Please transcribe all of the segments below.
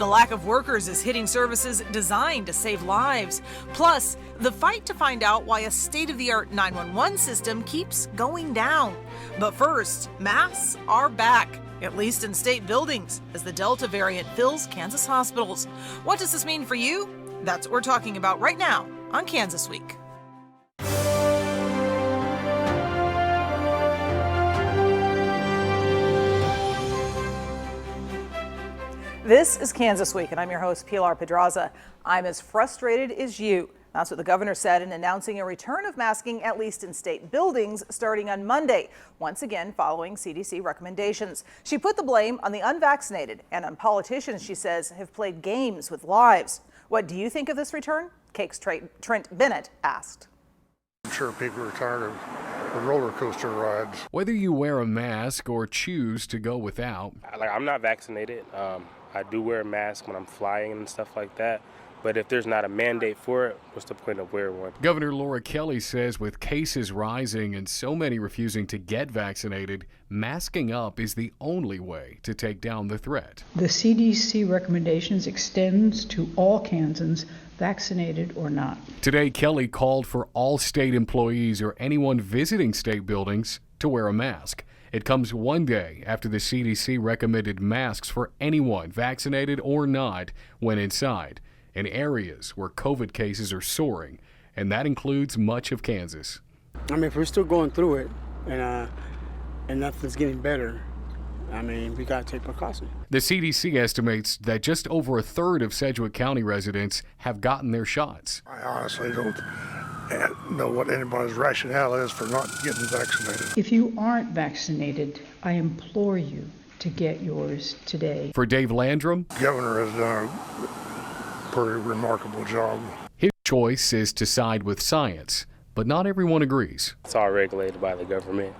The lack of workers is hitting services designed to save lives. Plus, the fight to find out why a state-of-the-art 911 system keeps going down. But first, masks are back, at least in state buildings, as the Delta variant fills Kansas hospitals. What does this mean for you? That's what we're talking about right now on Kansas Week. This is Kansas Week, and I'm your host, Pilar Pedraza. I'm as frustrated as you. That's what the governor said in announcing a return of masking, at least in state buildings, starting on Monday, once again following CDC recommendations. She put the blame on the unvaccinated and on politicians she says have played games with lives. What do you think of this return? Cake's Trent Bennett asked. I'm sure people are tired of the roller coaster rides. Whether you wear a mask or choose to go without. I'm not vaccinated. I do wear a mask when I'm flying and stuff like that. But if there's not a mandate for it, what's the point of wearing one? Governor Laura Kelly says with cases rising and so many refusing to get vaccinated, masking up is the only way to take down the threat. The CDC recommendations extends to all Kansans, vaccinated or not. Today, Kelly called for all state employees or anyone visiting state buildings to wear a mask. It comes one day after the CDC recommended masks for anyone, vaccinated or not, when inside, in areas where COVID cases are soaring, and that includes much of Kansas. I mean, if we're still going through it and nothing's getting better, I mean, we got to take precaution. The CDC estimates that just over a third of Sedgwick County residents have gotten their shots. I honestly don't know what anybody's rationale is for not getting vaccinated. If you aren't vaccinated, I implore you to get yours today. For Dave Landrum, The governor has done a pretty remarkable job. His choice is to side with science, but not everyone agrees. It's all regulated by the government.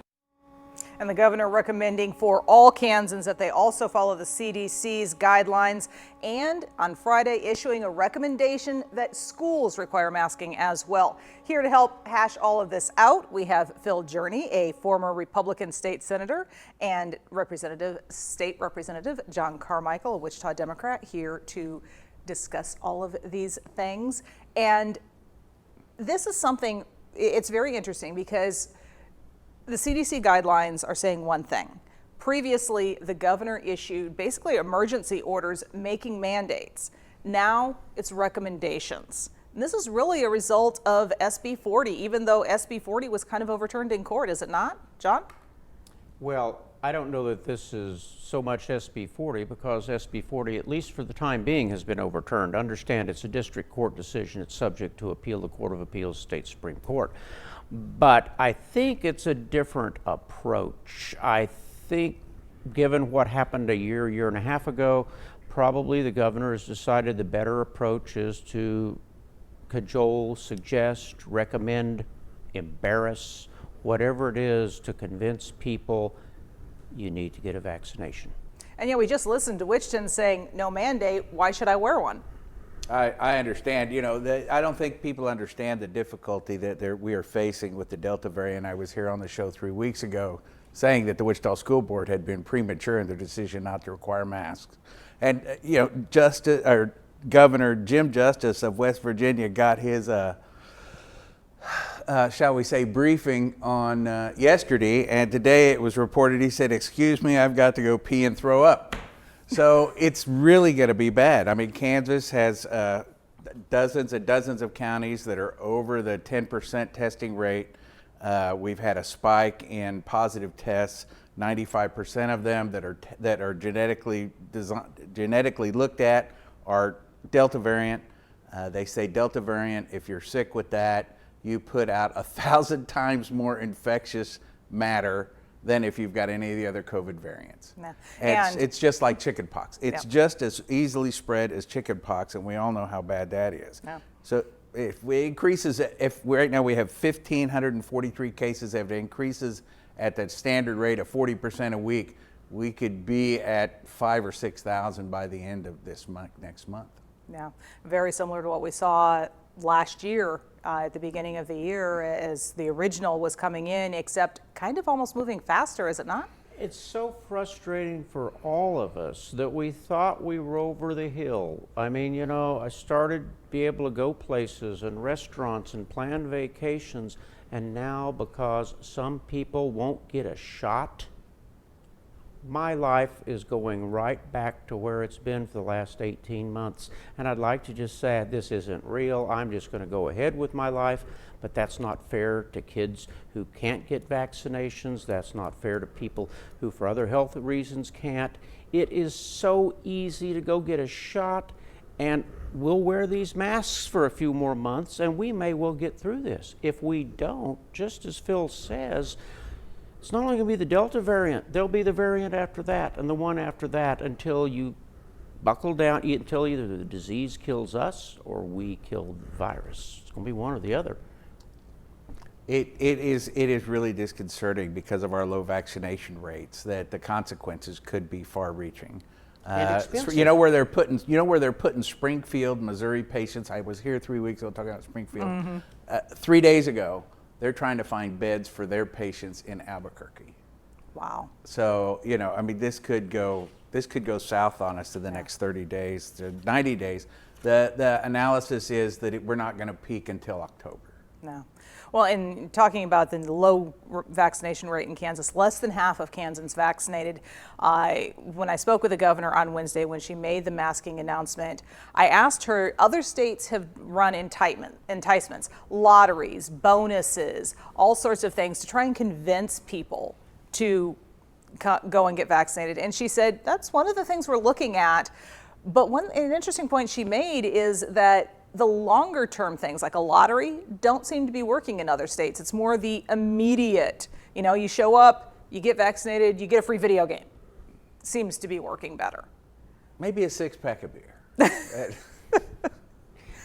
And the governor recommending for all Kansans that they also follow the CDC's guidelines, and on Friday issuing a recommendation that schools require masking as well. Here to help hash all of this out, we have Phil Journey, a former Republican state senator, and State Representative John Carmichael, a Wichita Democrat, here to discuss all of these things. And this is something, it's very interesting because the CDC guidelines are saying one thing. Previously, the governor issued basically emergency orders making mandates. Now it's recommendations. And this is really a result of SB 40, even though SB 40 was kind of overturned in court, is it not? John? Well, I don't know that this is so much SB 40 because SB 40, at least for the time being, has been overturned. Understand it's a district court decision. It's subject to appeal to the Court of Appeals, State Supreme Court. But I think it's a different approach. I think given what happened a year and a half ago, probably the governor has decided the better approach is to cajole, suggest, recommend, embarrass, whatever it is to convince people you need to get a vaccination. And we just listened to Wichton saying no mandate. Why should I wear one? I understand. I don't think people understand the difficulty that we are facing with the Delta variant. I was here on the show 3 weeks ago saying that the Wichita School Board had been premature in their decision not to require masks. And, Governor Jim Justice of West Virginia got his, shall we say, briefing on yesterday, and today it was reported he said, "Excuse me, I've got to go pee and throw up." So it's really going to be bad. I mean, Kansas has dozens and dozens of counties that are over the 10% testing rate. We've had a spike in positive tests. 95% of them that are genetically looked at are Delta variant. They say Delta variant, if you're sick with that, you put out 1,000 times more infectious matter than if you've got any of the other COVID variants. Yeah. And it's just like chickenpox. It's just as easily spread as chickenpox, and we all know how bad that is. Yeah. So if right now we have 1,543 cases, if it increases at that standard rate of 40% a week, we could be at 5,000 or 6,000 by the end of this month, next month. Yeah, very similar to what we saw last year at the beginning of the year as the original was coming in, except kind of almost moving faster, is it not? It's so frustrating for all of us that we thought we were over the hill. I mean, you know, I started to be able to go places and restaurants and plan vacations, and now because some people won't get a shot, my life is going right back to where it's been for the last 18 months. And I'd like to just say this isn't real. I'm just going to go ahead with my life. But that's not fair to kids who can't get vaccinations. That's not fair to people who, for other health reasons, can't. It is so easy to go get a shot, and we'll wear these masks for a few more months, and we may well get through this. If we don't, just as Phil says, it's not only going to be the Delta variant, there'll be the variant after that and the one after that until you buckle down, until either the disease kills us or we kill the virus. It's going to be one or the other. It is really disconcerting because of our low vaccination rates that the consequences could be far-reaching. You know where they're putting Springfield, Missouri patients. I was here 3 weeks ago talking about Springfield. 3 days ago, they're trying to find beds for their patients in Albuquerque. Wow. So, you know, I mean, this could go south on us in the next 30 days to 90 days. The analysis is that we're not going to peak until October. No. Well, in talking about the low vaccination rate in Kansas, less than half of Kansans vaccinated. When I spoke with the governor on Wednesday when she made the masking announcement, I asked her, other states have run enticements, lotteries, bonuses, all sorts of things to try and convince people to go and get vaccinated. And she said, that's one of the things we're looking at. But an interesting point she made is that the longer term things like a lottery don't seem to be working in other states. It's more the immediate, you know, you show up, you get vaccinated, you get a free video game. Seems to be working better. Maybe a 6-pack of beer.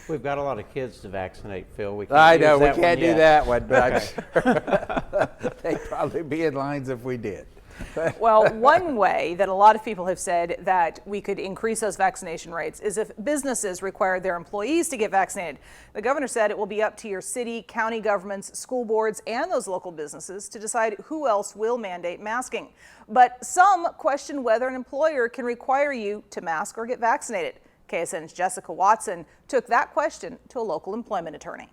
We've got a lot of kids to vaccinate, Phil. I know, we can't do that one, but Okay. I'm sure they'd probably be in lines if we did. Well, one way that a lot of people have said that we could increase those vaccination rates is if businesses require their employees to get vaccinated. The governor said it will be up to your city, county governments, school boards, and those local businesses to decide who else will mandate masking. But some question whether an employer can require you to mask or get vaccinated. KSN's Jessica Watson took that question to a local employment attorney.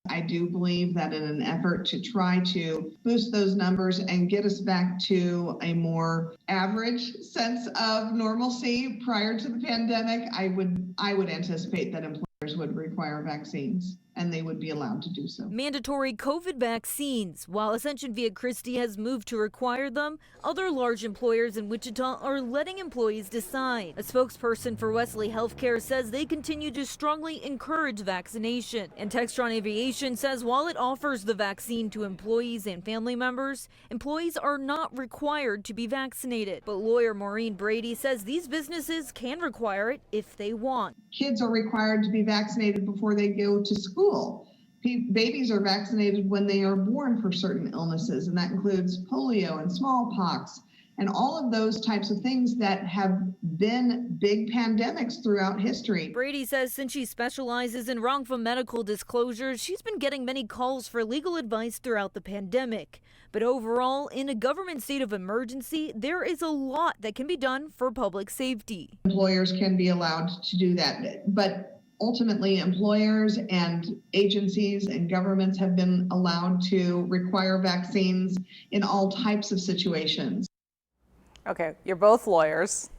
I do believe that in an effort to try to boost those numbers and get us back to a more average sense of normalcy prior to the pandemic, I would anticipate that employers would require vaccines, and they would be allowed to do so. Mandatory COVID vaccines. While Ascension Via Christi has moved to require them, other large employers in Wichita are letting employees decide. A spokesperson for Wesley Healthcare says they continue to strongly encourage vaccination. And Textron Aviation says while it offers the vaccine to employees and family members, employees are not required to be vaccinated. But lawyer Maureen Brady says these businesses can require it if they want. Kids are required to be vaccinated before they go to school. Babies are vaccinated when they are born for certain illnesses, and that includes polio and smallpox and all of those types of things that have been big pandemics throughout history. Brady says since she specializes in wrongful medical disclosures, she's been getting many calls for legal advice throughout the pandemic. But overall, in a government state of emergency, there is a lot that can be done for public safety. Employers can be allowed to do that, but ultimately employers and agencies and governments have been allowed to require vaccines in all types of situations. Okay, you're both lawyers,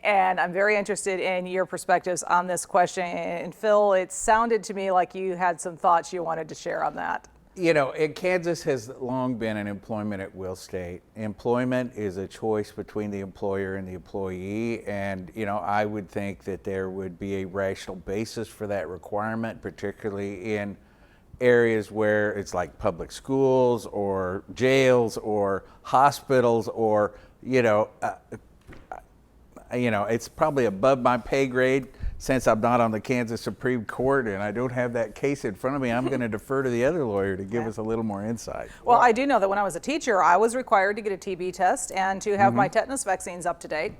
and I'm very interested in your perspectives on this question. And Phil, it sounded to me like you had some thoughts you wanted to share on that. You know, Kansas has long been an employment at will state. Employment is a choice between the employer and the employee, and you know, I would think that there would be a rational basis for that requirement, particularly in areas where it's like public schools or jails or hospitals or it's probably above my pay grade since I'm not on the Kansas Supreme Court and I don't have that case in front of me. I'm going to defer to the other lawyer to give us a little more insight. Well, I do know that when I was a teacher, I was required to get a TB test and to have my tetanus vaccines up to date.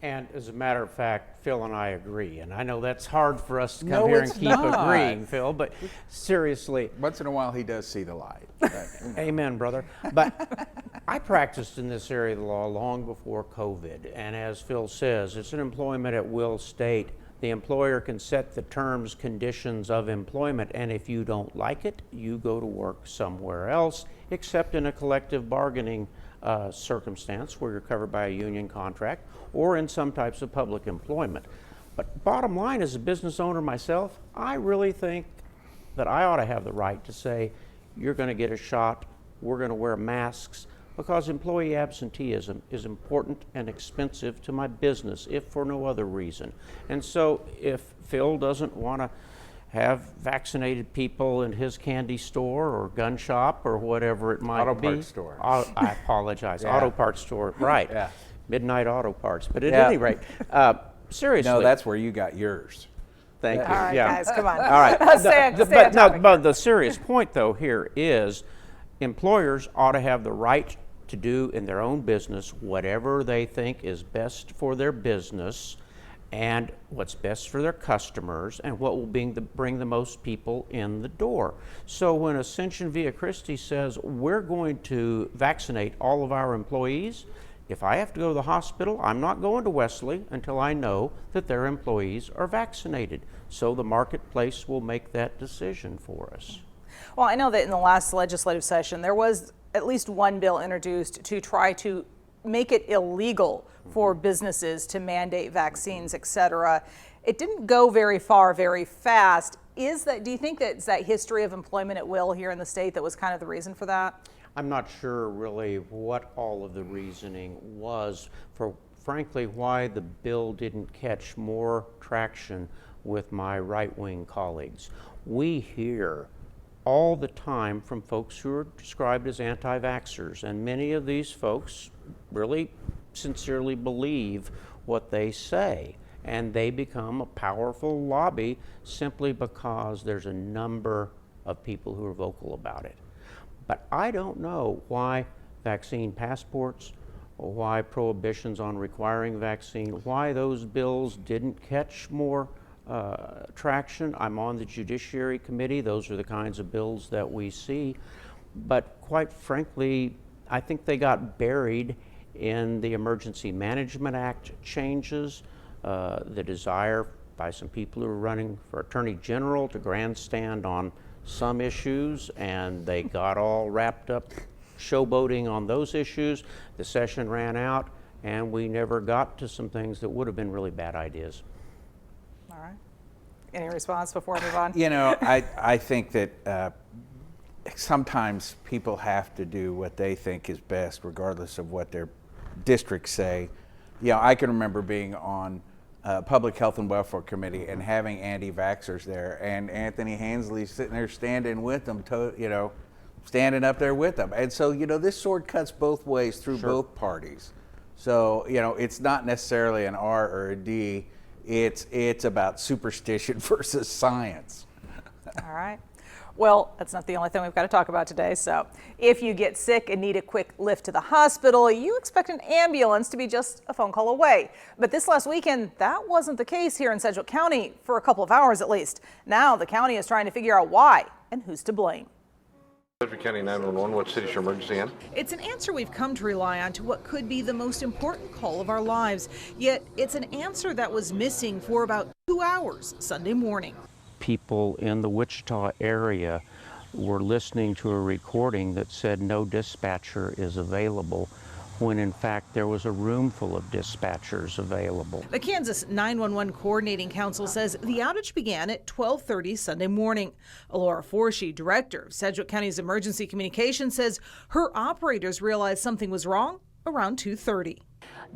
And as a matter of fact, Phil and I agree. And I know that's hard for us to come here and keep agreeing, Phil, but seriously. Once in a while he does see the light. Amen, brother. But I practiced in this area of the law long before COVID, and as Phil says, it's an employment at will state. The employer can set the terms, conditions of employment, and if you don't like it, you go to work somewhere else, except in a collective bargaining circumstance where you're covered by a union contract or in some types of public employment. But bottom line, as a business owner myself, I really think that I ought to have the right to say, you're going to get a shot, we're going to wear masks, because employee absenteeism is important and expensive to my business, if for no other reason. And so if Phil doesn't want to have vaccinated people in his candy store or gun shop or whatever it might be. Auto parts store. I apologize. Yeah. Auto parts store, right. Yeah. Midnight auto parts. But at Yeah. any rate, seriously. No, that's where you got yours. Thank you. All right, yeah. guys, come on. All right. Stay on topic. But the serious point, though, here is employers ought to have the right to do in their own business whatever they think is best for their business and what's best for their customers and what will bring the most people in the door. So when Ascension Via Christi says we're going to vaccinate all of our employees, if I have to go to the hospital, I'm not going to Wesley until I know that their employees are vaccinated. So the marketplace will make that decision for us. Well, I know that in the last legislative session, there was at least one bill introduced to try to make it illegal for businesses to mandate vaccines, et cetera. It didn't go very far, very fast. Do you think that it's that history of employment at will here in the state that was kind of the reason for that? I'm not sure really what all of the reasoning was for, frankly, why the bill didn't catch more traction with my right-wing colleagues. We hear all the time from folks who are described as anti-vaxxers, and many of these folks really sincerely believe what they say, and they become a powerful lobby simply because there's a number of people who are vocal about it. But I don't know why vaccine passports or why prohibitions on requiring vaccine, why those bills didn't catch more traction. I'm on the Judiciary Committee. Those are the kinds of bills that we see. But quite frankly, I think they got buried in the Emergency Management Act changes, the desire by some people who are running for Attorney General to grandstand on some issues, and they got all wrapped up showboating on those issues. The session ran out, and we never got to some things that would have been really bad ideas. All right. Any response before I move on? You know, I think that sometimes people have to do what they think is best, regardless of what their districts say. You know, I can remember being on Public Health and Welfare Committee and having anti-vaxxers there, and Anthony Hansley sitting there standing with them, standing up there with them. And so, you know, this sword cuts both ways through both parties. So, you know, it's not necessarily an R or a D. It's about superstition versus science. All right. Well, that's not the only thing we've got to talk about today. So if you get sick and need a quick lift to the hospital, you expect an ambulance to be just a phone call away. But this last weekend, that wasn't the case here in Sedgwick County, for a couple of hours at least. Now the county is trying to figure out why and who's to blame. Sedgwick County 911, what city's your emergency in? It's an answer we've come to rely on to what could be the most important call of our lives. Yet it's an answer that was missing for about 2 hours Sunday morning. People in the Wichita area were listening to a recording that said no dispatcher is available, when in fact there was a room full of dispatchers available. The Kansas 911 Coordinating Council says the outage began at 12:30 Sunday morning. Alora Forshee, director of Sedgwick County's Emergency Communications, says her operators realized something was wrong around 2:30.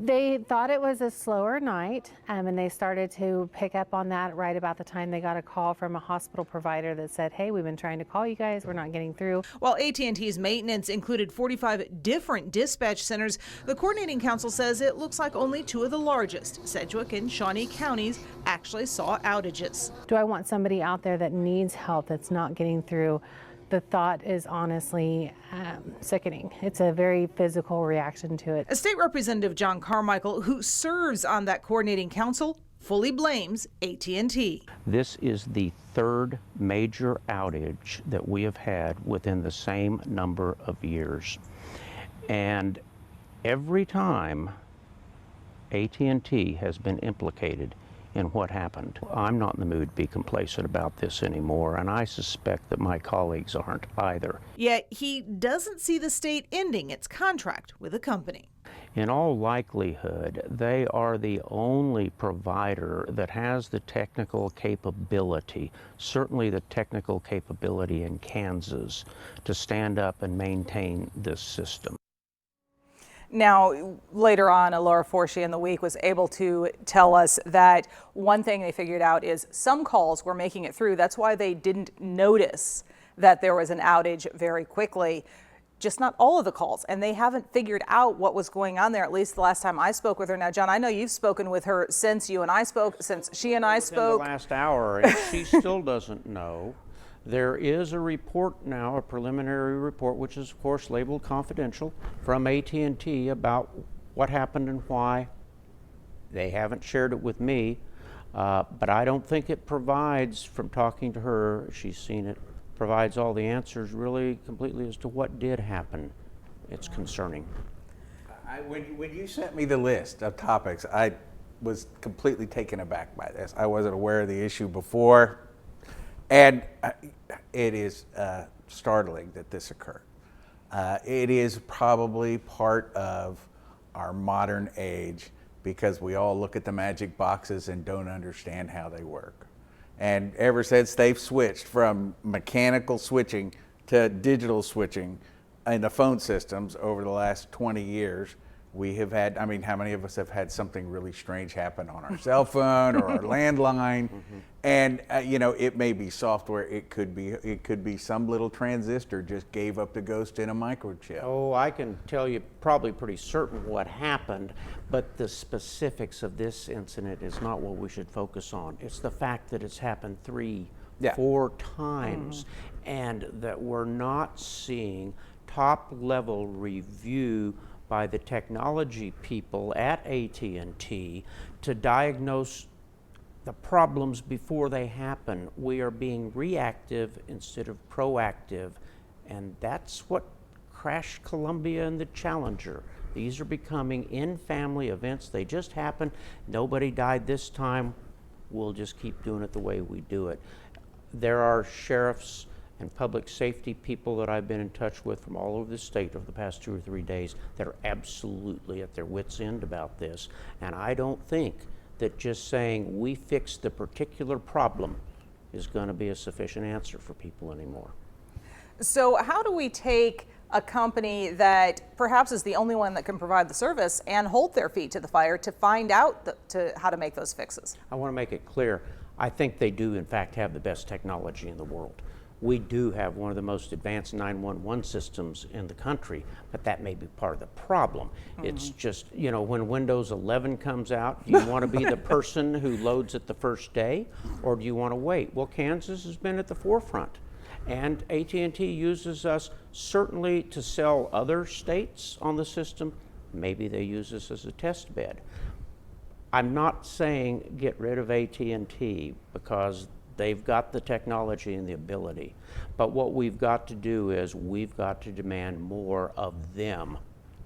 They thought it was a slower night, and they started to pick up on that right about the time they got a call from a hospital provider that said, hey, we've been trying to call you guys, we're not getting through. While AT&T's maintenance included 45 different dispatch centers, the Coordinating Council says it looks like only 2 of the largest, Sedgwick and Shawnee counties, actually saw outages. Do I want somebody out there that needs help that's not getting through? The thought is honestly sickening. It's a very physical reaction to it. A state representative, John Carmichael, who serves on that coordinating council, fully blames AT&T. This is the third major outage that we have had within the same number of years. And every time AT&T has been implicated in what happened, I'm not in the mood to be complacent about this anymore, and I suspect that my colleagues aren't either. Yet he doesn't see the state ending its contract with the company. In all likelihood, they are the only provider that has the technical capability, certainly the technical capability in Kansas, to stand up and maintain this system. Now, later on, Laura Forshee in the week was able to tell us that one thing they figured out is some calls were making it through. That's why they didn't notice that there was an outage very quickly. Just not all of the calls, and they haven't figured out what was going on there, at least the last time I spoke with her. Now, John, I know you've spoken with her since she and I spoke. In the last hour, and she still doesn't know. There is a report now, a preliminary report, which is of course labeled confidential, from AT&T about what happened and why. They haven't shared it with me, but I don't think it provides, from talking to her, she's seen it, provides all the answers really completely as to what did happen. It's concerning. When you sent me the list of topics, I was completely taken aback by this. I wasn't aware of the issue before, and it is startling that this occurred. It is probably part of our modern age because we all look at the magic boxes and don't understand how they work. And ever since they've switched from mechanical switching to digital switching in the phone systems over the last 20 years, we have had, I mean, how many of us have had something really strange happen on our cell phone or our landline? And you know, it may be software, it could be some little transistor just gave up the ghost in a microchip. Oh, I can tell you probably pretty certain what happened, but the specifics of this incident is not what we should focus on. It's the fact that it's happened 4 times, and that we're not seeing top-level review by the technology people at AT&T to diagnose the problems before they happen. We are being reactive instead of proactive, and that's what crashed Columbia and the Challenger. These are becoming in-family events. They just happened. Nobody died this time. We'll just keep doing it the way we do it. There are sheriffs and public safety people that I've been in touch with from all over the state over the past 2 or 3 days that are absolutely at their wits' end about this. And I don't think that just saying we fixed the particular problem is going to be a sufficient answer for people anymore. So how do we take a company that perhaps is the only one that can provide the service and hold their feet to the fire to find out how to make those fixes? I want to make it clear, I think they do in fact have the best technology in the world. We do have one of the most advanced 911 systems in the country, but that may be part of the problem. It's just, you know, when Windows 11 comes out, do you want to be the person who loads it the first day, or do you want to wait? Well, Kansas has been at the forefront, and AT&T uses us certainly to sell other states on the system. Maybe they use us as a test bed. I'm not saying get rid of AT&T because they've got the technology and the ability. But what we've got to do is we've got to demand more of them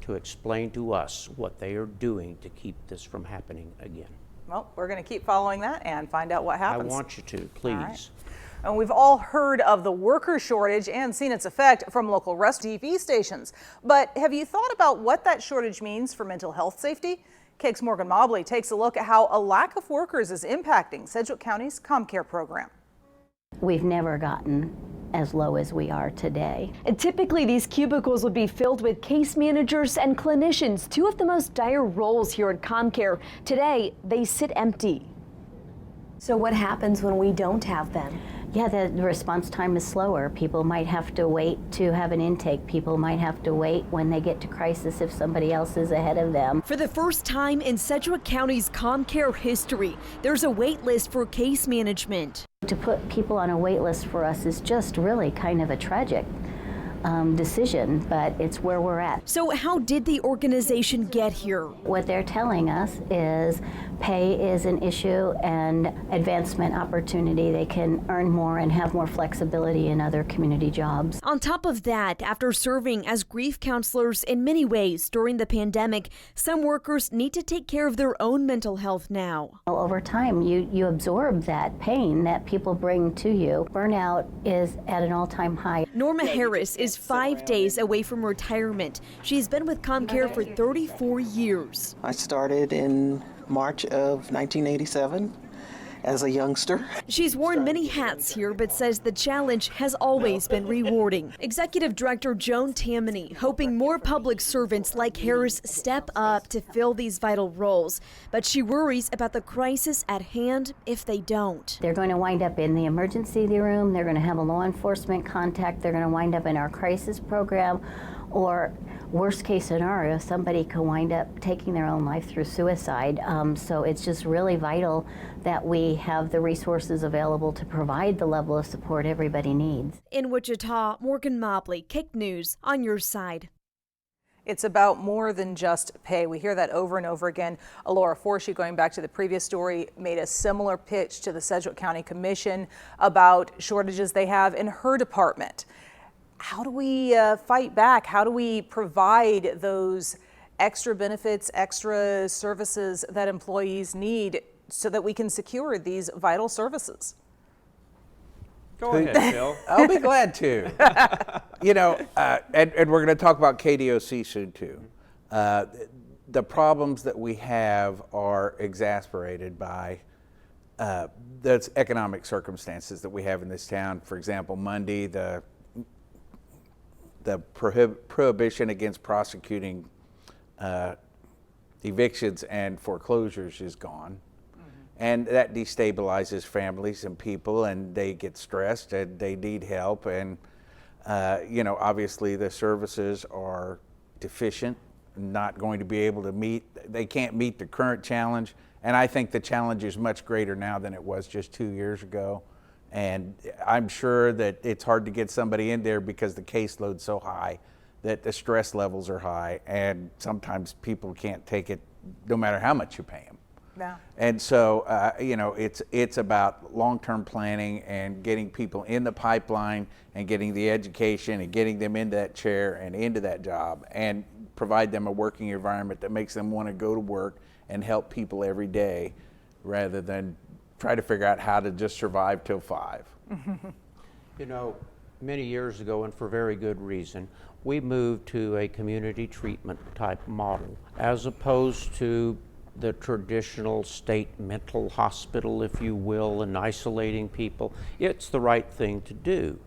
to explain to us what they are doing to keep this from happening again. Well, we're going to keep following that and find out what happens. I want you to, please. All right. And we've all heard of the worker shortage and seen its effect from local rescue TV stations. But have you thought about what that shortage means for mental health safety? KAKE's Morgan Mobley takes a look at how a lack of workers is impacting Sedgwick County's ComCare program. We've never gotten as low as we are today. And typically these cubicles would be filled with case managers and clinicians, two of the most dire roles here at ComCare. Today, they sit empty. So what happens when we don't have them? Yeah, the response time is slower. People might have to wait to have an intake. People might have to wait when they get to crisis if somebody else is ahead of them. For the first time in Sedgwick County's ComCare history, there's a wait list for case management. To put people on a wait list for us is just really kind of a tragic decision, but it's where we're at. So how did the organization get here? What they're telling us is pay is an issue and advancement opportunity. They can earn more and have more flexibility in other community jobs. On top of that, after serving as grief counselors in many ways during the pandemic, some workers need to take care of their own mental health now. Over time, you absorb that pain that people bring to you. Burnout is at an all-time high. Norma Harris is 5 days away from retirement. She's been with ComCare for 34 years. I started in March of 1987 as a youngster. She's worn many hats here, but says the challenge has always been rewarding. Executive Director Joan Tammany hoping more public servants like Harris step up to fill these vital roles, but she worries about the crisis at hand if they don't. They're going to wind up in the emergency room, they're going to have a law enforcement contact, they're going to wind up in our crisis program, or worst case scenario, somebody could wind up taking their own life through suicide. So it's just really vital that we have the resources available to provide the level of support everybody needs. In Wichita, Morgan Mobley, KIC News, on your side. It's about more than just pay. We hear that over and over again. Alora Forshee, going back to the previous story, made a similar pitch to the Sedgwick County Commission about shortages they have in her department. How do we fight back? How do we provide those extra benefits, extra services that employees need so that we can secure these vital services? Go ahead, Phil. I'll be glad to. You know, and we're going to talk about KDOC soon too. The problems that we have are exacerbated by the economic circumstances that we have in this town. For example, Monday, the prohibition against prosecuting evictions and foreclosures is gone. And that destabilizes families and people, and they get stressed and they need help. And, you know, obviously the services are deficient, not going to be able to meet, they can't meet the current challenge. And I think the challenge is much greater now than it was just 2 years ago. And I'm sure that it's hard to get somebody in there because the caseload's so high that the stress levels are high, and sometimes people can't take it no matter how much you pay them. Yeah. And so, you know, it's about long-term planning and getting people in the pipeline and getting the education and getting them into that chair and into that job and provide them a working environment that makes them want to go to work and help people every day rather than try to figure out how to just survive till 5. You know, many years ago, and for very good reason, we moved to a community treatment type model as opposed to the traditional state mental hospital, if you will, and isolating people. It's the right thing to do.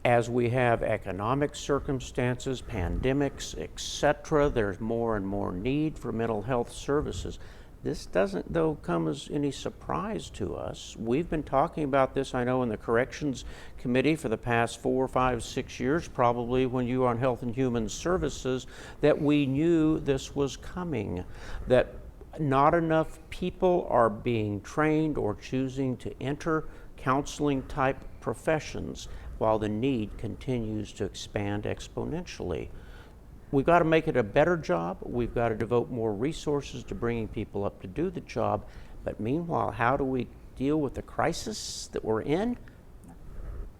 As we have economic circumstances, pandemics, etc., there's more and more need for mental health services. This doesn't, though, come as any surprise to us. We've been talking about this, I know, in the Corrections Committee for the past 4, 5, 6 years, probably when you were on Health and Human Services, that we knew this was coming, that not enough people are being trained or choosing to enter counseling-type professions while the need continues to expand exponentially. We've got to make it a better job. We've got to devote more resources to bringing people up to do the job. But meanwhile, how do we deal with the crisis that we're in?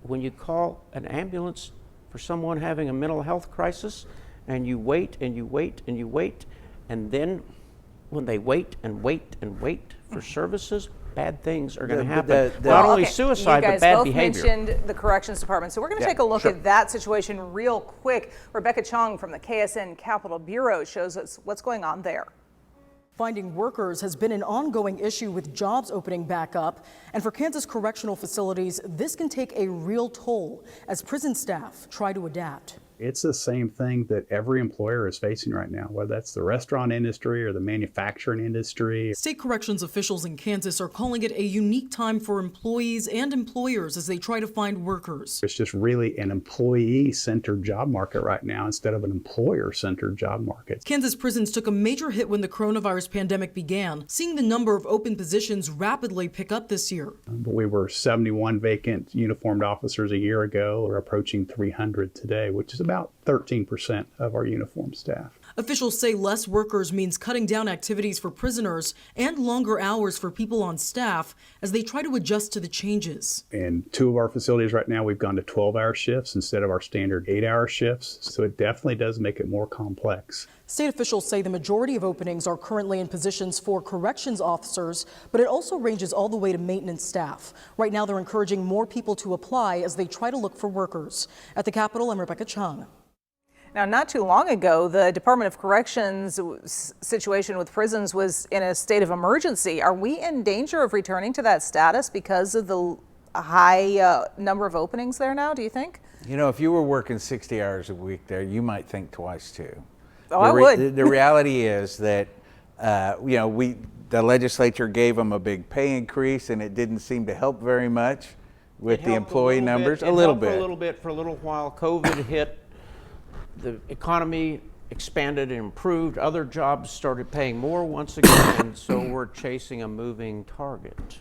When you call an ambulance for someone having a mental health crisis, and you wait and you wait and you wait, and then when they wait and wait and wait for services, bad things are going to happen. Not only suicide, but bad behavior. You guys both mentioned the Corrections Department, so we're going to take a look at that situation real quick. Rebecca Chung from the KSN Capitol Bureau shows us what's going on there. Finding workers has been an ongoing issue with jobs opening back up. And for Kansas correctional facilities, this can take a real toll as prison staff try to adapt. It's the same thing that every employer is facing right now, whether that's the restaurant industry or the manufacturing industry. State corrections officials in Kansas are calling it a unique time for employees and employers as they try to find workers. It's just really an employee-centered job market right now instead of an employer-centered job market. Kansas prisons took a major hit when the coronavirus pandemic began, seeing the number of open positions rapidly pick up this year. But we were 71 vacant uniformed officers a year ago. We're approaching 300 today, which is about 13% of our uniformed staff. Officials say less workers means cutting down activities for prisoners and longer hours for people on staff as they try to adjust to the changes. In 2 of our facilities right now, we've gone to 12-hour shifts instead of our standard 8-hour shifts. So it definitely does make it more complex. State officials say the majority of openings are currently in positions for corrections officers, but it also ranges all the way to maintenance staff. Right now, they're encouraging more people to apply as they try to look for workers. At the Capitol, I'm Rebecca Chung. Now, not too long ago, the Department of Corrections situation with prisons was in a state of emergency. Are we in danger of returning to that status because of the high number of openings there now, do you think? You know, if you were working 60 hours a week there, you might think twice too. Oh, I would. The reality is that, you know, the legislature gave them a big pay increase and it didn't seem to help very much with the employee numbers. A little bit. For a little while. COVID hit. The economy expanded and improved. Other jobs started paying more once again, and so we're chasing a moving target.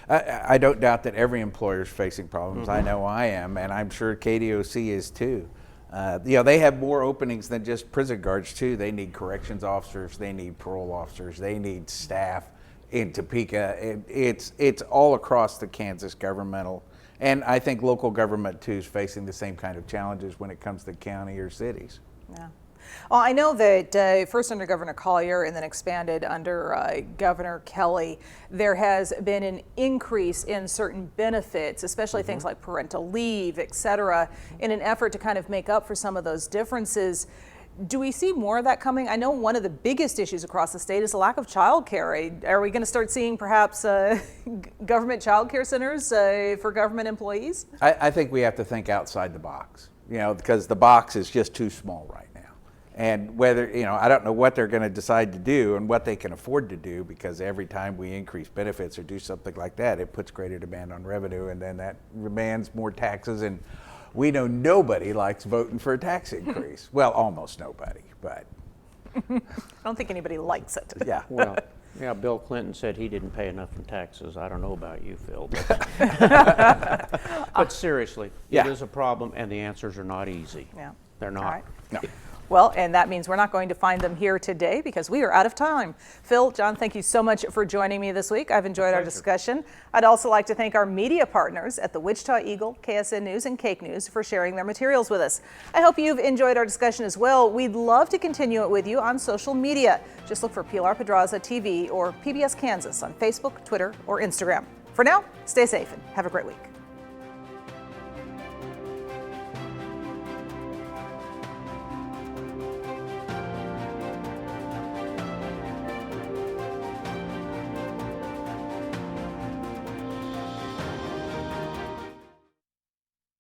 I don't doubt that every employer is facing problems. I know I am, and I'm sure KDOC is too. You know, they have more openings than just prison guards too. They need corrections officers, they need parole officers, they need staff in Topeka. It's all across the Kansas governmental. And I think local government too is facing the same kind of challenges when it comes to county or cities. Yeah. Well, I know that first under Governor Collier and then expanded under Governor Kelly, there has been an increase in certain benefits, especially things like parental leave, et cetera, in an effort to kind of make up for some of those differences. Do we see more of that coming? I know one of the biggest issues across the state is the lack of child care. Are we going to start seeing perhaps government child care centers for government employees? I think we have to think outside the box, you know, because the box is just too small right now. And whether, you know, I don't know what they're going to decide to do and what they can afford to do, because every time we increase benefits or do something like that, it puts greater demand on revenue, and then that demands more taxes. And we know nobody likes voting for a tax increase. Well, almost nobody, but. I don't think anybody likes it. Yeah. Well, yeah, Bill Clinton said he didn't pay enough in taxes. I don't know about you, Phil. But seriously, it is a problem, and the answers are not easy. Yeah. They're not. All right. No. Well, and that means we're not going to find them here today because we are out of time. Phil, John, thank you so much for joining me this week. I've enjoyed our discussion. I'd also like to thank our media partners at the Wichita Eagle, KSN News, and Cake News for sharing their materials with us. I hope you've enjoyed our discussion as well. We'd love to continue it with you on social media. Just look for Pilar Pedraza TV or PBS Kansas on Facebook, Twitter, or Instagram. For now, stay safe and have a great week.